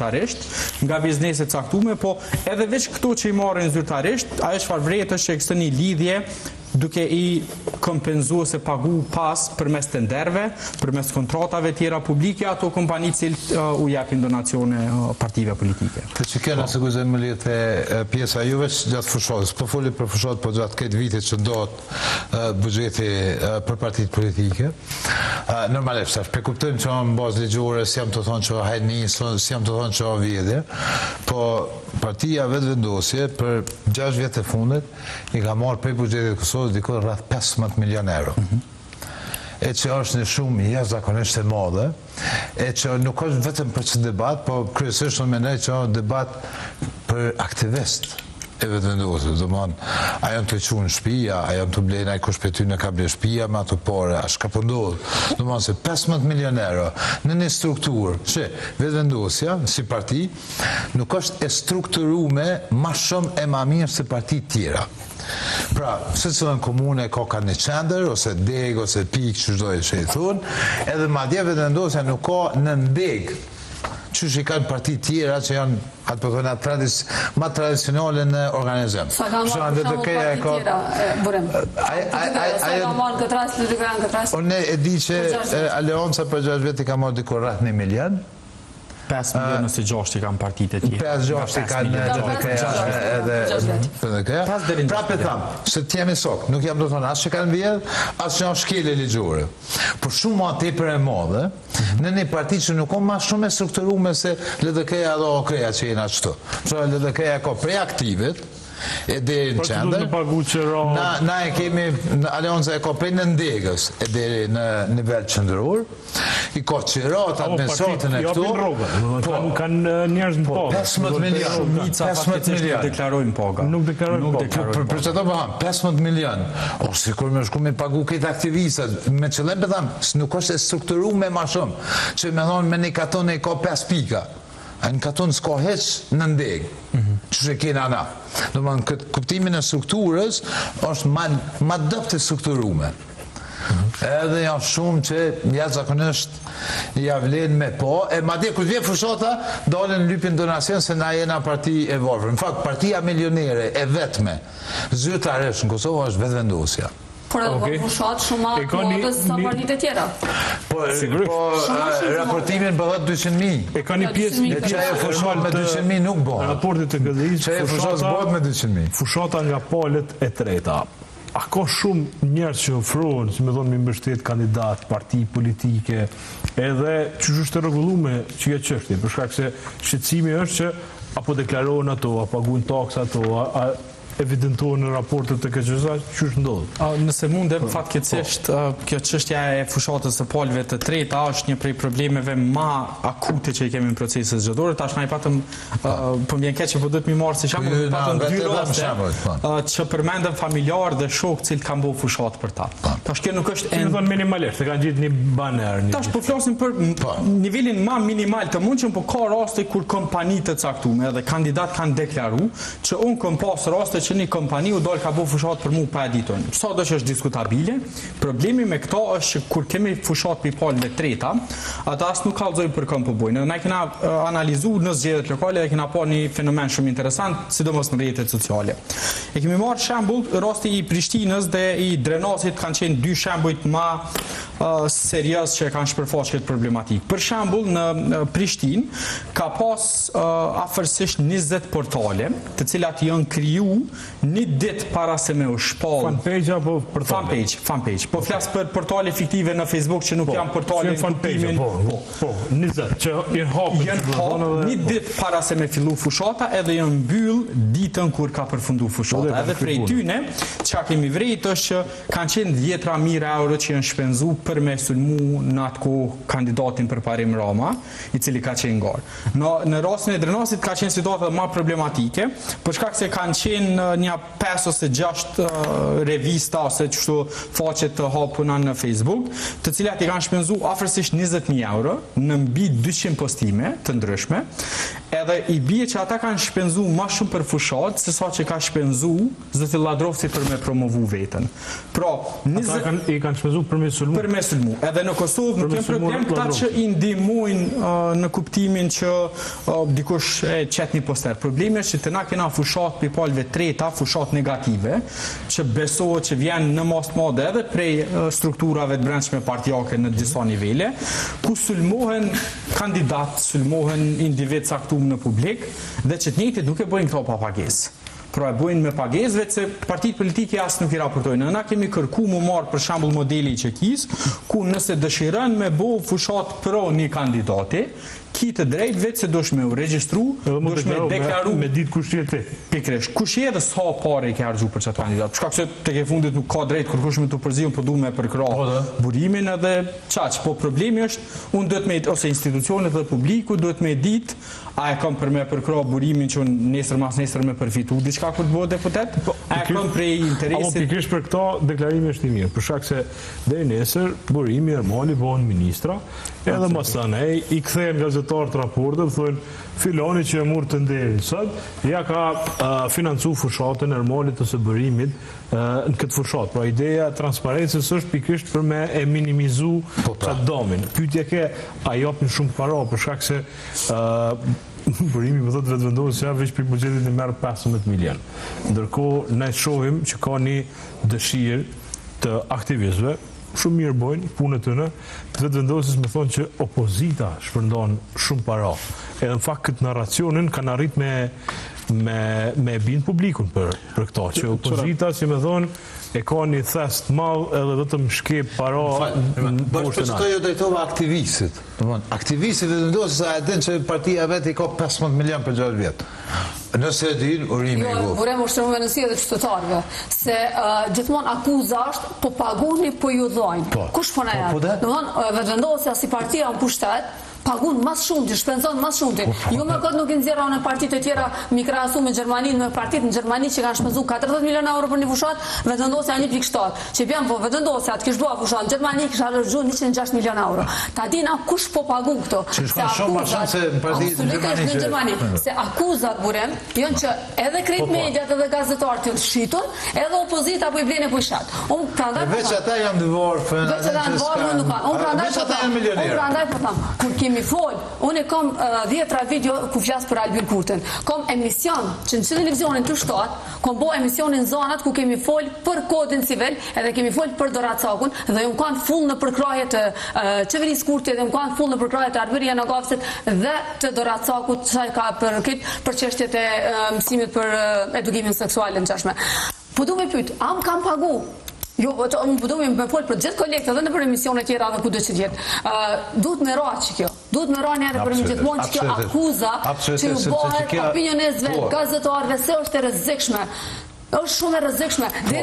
zyrtarisht nga bizneset caktuar, po edhe veç këto që i marrin zyrtarisht, ajo çfarë vret është që ekziston një lidhje duke i kompenzuar se pagu pas përmes tenderve, përmes kontratave tjera publike, ato kompani cilët u japin donacione partive politike. Të që kena se guzë më litë pjesa juve gjatë fushotës, po foli për fushot, po gjatë këtë vitit që ndodhët buxheti për partitë politike. Normalisht, pe kuptojmë që në bazë ligjore, si jam të thonë që hajni, si jam të thonë që vjedhje, po partia vetë vendosje për 6 vjetë e fundit i ka marrë prej buxhetit Kosovës dikon rreth 15 milion euro. E që është një shumë jashtëzakonisht e madhe, e që nuk është vetëm për që debat, po kryesisht unë mendoj që është debat për aktivist e vetë vendosë. A janë të qunë shpia, a janë të blejnë, a i kush për ty në ka ble shpia, me ato pare, a shka pëndodhë. Se 15 milion euro në një strukturë, që vetë vendosja, si parti, nuk është e strukturume ma shumë e ma mirë se parti tjera. Pra, se cilën komune ka një qender, ose deg, ose pik, që shdojë që i thunë, edhe ma dje vetë vendosja nuk ka në ndeg, që që i kanë parti tjera që janë atë përkëna ma tradicionale në organizim. Sa ka marrë për shumë parti tjera, Burem? Sa ka marrë këtë rast, të kanë këtë rast? Unë e di që Aleonca për 6 vjetë i ka marrë dikur rreth 1 milion. 5 milion ose 6 i kanë partitë e tjera. 5-6 i kanë edhe këja. Pra për thamë, se t'jemi sok, nuk jam do të thonë asë që kanë vjedhë, asë që janë shkele ligjore. Por shumë ma tepër e madhe, në një parti që nuk o ma shumë e strukturume se LDK-ja dhe OK-ja që jena qëto. Pra LDK-ja ka prej aktivit, e deri në qender. Na e kemi, Aleonca e ka prej në ndegës, e deri në nivel qëndëror, i ka qirat, administratën e këto. Kanë njerëz në paga. 15 milion. 15 milion. Deklarojnë paga. Nuk deklarojnë paga. Për që të bëham, 15 milion. O, si kur me shku me pagu këtë aktivistët, me qëllim për thamë, nuk është e strukturu me ma shumë, që me thonë me një katon e ka 5 pika. A në katon s'ka heq në ndegë, që që kena na. Do më në këtë kuptimin e strukturës, është ma dëpt e strukturume. Edhe janë shumë që jashtëzakonisht javlen me po, e ma dhe këtë vje fushata, dalën lypin donacion se na jena parti e varfër. Në fakt, partia milionere e vetme, zyrtarisht në Kosovë është vetë vendosja. Por edhe për fushat shumë atë modës sa partitë e tjera. Po, raportimin bëhet 200.000. E ka një pjesë e që e fushat me 200.000 nuk bëhet. Raportit të gëdhejës, që e fushat bëhet me 200.000. Fushata nga palët e treta. A ka shumë njerës që ofrohen, si me thonë me mbështet kandidat, parti politike, edhe që është të regullume që e qështje, për shkak se shqetësimi është që apo deklarohen ato, apo paguajnë taksa ato, evidentohen në raportet të KQZ, që është ndodhë? Nëse mundem, fatkeqësisht, kjo çështja e fushatës së palëve të treta është një prej problemeve ma akute që i kemi në proceset zgjedhore. Tash na i patëm, po m'vjen keq që po duhet mi marrë si shembull, patëm 2 raste që përmendëm familjar dhe shok cilët kanë bërë fushatë për ta. Tash kjo nuk është si thonë minimalisht, e kanë gjetë një baner. Tash po flasim për nivelin ma minimal të mundshëm, po ka raste kur kompanitë të caktuara dhe kandidat kanë deklaruar që unë kam pas raste që një kompani u dole ka bu fushat për mu pa e diton. Sa do që është diskutabile, problemi me këto është që kur kemi fushat për palëve treta, ata asë nuk kalzojnë për kam përbojnë. Ne kena analizu në zgjedhjet lokale dhe kena pa një fenomen shumë interesant, sidomos në rrjetet sociale. E kemi marrë shembull, rasti i Prishtinës dhe i Drenasit kanë qenë 2 shembujt ma serios që kanë shpërfaqë këtë problematikë. Për shembull, në Prishtinë ka pas afërsisht 20 portale, të cilat janë kriju një ditë para se me u shpall. Fanpage apo portale? Fanpage. Po flas për portale fiktive në Facebook që nuk janë portale në kuptimin. Po, 20 që janë hapur një ditë para se me fillu fushata edhe janë mbyll ditën kur ka përfundu fushata. Edhe prej tyne, çka kemi vrejt është që kanë qenë 10.000 euro që janë shpenzu për me sulmu në atë kohë kandidatin për parim Rama, i cili ka qenë garë. Në rastin e Drenasit ka qenë situata më problematike, për shkak se kanë qenë një 5 ose 6 revista ose qështu faqet të hapuna në Facebook, të cilat i kanë shpenzu afërsisht 20.000 euro në mbi 200 postime të ndryshme, edhe i bie që ata kanë shpenzu ma shumë për fushat se sa që ka shpenzu zoti Ladrovci për me promovu veten. Pra, ata i kanë shpenzu për me sulmu. Për me sulmu. Edhe në Kosovë nuk kemë problem këta që i ndihmojnë në kuptimin që dikush qet një poster. Problemi është që të na kena fushat për palve treta, fushat negative, që besohet që vjen në mas madhe edhe prej strukturave të brendshme partijake në disa nivele, ku sulmohen kandidat, sulmohen individ saktuar në publik, dhe që të njëjtit nuk e bëjnë këto pa pagesë. Pra e bojnë me pagesë, veç se partitë politike asë nuk i raportojnë. Na kemi kërku mu marë për shembull modeli i Çekisë, ku nëse dëshiron me bo fushat pro një kandidati, ki të drejt veç se dosh me u regjistru, dosh me deklaru me ditë kush je ti. Pikërisht, kush je dhe sa parë i ke harxhu për çat kandidat. Shkak se tek e fundit nuk ka drejt kërkosh me të përzihen, po duhet me përkra burimin edhe çaq. Po problemi është unë duhet me ose institucionet dhe publiku duhet me ditë a e kam për me përkra burimin që nesër mas nesër me përfitu diçka kur të bëhet deputet, a e kam prej interesit. Apo pikërisht për këto deklarimi është i mirë, për shkak se deri nesër burimi normali bëhen ministra, edhe masanej i kthehen gazetarët raportet, thonë filoni që e mur të nderin sot, ja ka financu fushatën normalit ose bërimit në këtë fushat. Pra ideja transparencës është pikërisht për me e minimizu qatë domin. Pyetja ke, a japin shumë para, për shkak se bërimi më thotë vetëvendosja se veç për buxhetit e merr 15 milion. Ndërkohë ne shohim që ka një dëshirë të aktivistëve, shumë mirë bojnë punët të në, të vetëvendosjes me thonë që opozita shpërndon shumë para. Edhe në fakt këtë narracionin kanë arrit me bind publikun për këto, që opozita, si me thonë, e ka një thest madh edhe vetëm shkep para në poshtë të jo drejtova aktivistit. Aktivistit vetëvendosjes a e din që partia vetë i ka 15 milion për 6 vjet. Nëse e din, urimi i Jo, burem ushtërmuve nësi edhe qytetarëve, se gjithmonë akuza është, po paguni, po ju dhojnë. Kush po na janë? Domthonë, vetëvendosja si partia në pushtet, pagun mas shumë ti, shpenzon mas shumë ti. Jo me këtë nuk i nxjerra në partitë e tjera, mi krahasu me Gjermaninë, me partitë në Gjermani që kanë shpenzu 40 milion euro për një fushat, vetëvendosja 1.7. Që bjem po vetëvendosja të kish bua fushat në Gjermani kisha harxhu 106 milion euro. Ta dina kush po pagun këto? Që shkon shumë më shumë se partitë në Gjermani. Se akuzat burem, janë që edhe krejt mediat edhe gazetarët janë shitun, edhe opozita po i blenë po i shat. Unë prandaj veç ata janë dëvorë, prandaj po tham, kur kemi fol, unë kam 10 video ku flas për Albin Kurtën. Kam emision që në televizionin të shtat, kam bo emisionin zonat ku kemi fol për kodin civil, edhe kemi fol për Doracakun, dhe jam kanë full në përkraje të qeverisë Kurti, dhe jam kanë full në përkraje të Arbëria në Gafset dhe të Doracakut, sa ka për çështjet e mësimit për edukimin seksual në çashme. Po du me pyet, am kam pagu? Jo, unë po du me fol për gjithë kolegët edhe në për emisionet tjera dhe ku do që jetë. Duhet me ra që kjo. Duhet me ra njëre për gjithmonë që kjo akuza që ju bëhet opinionistëve, gazetarëve, se është e rrezikshme. Është shumë e rrezikshme.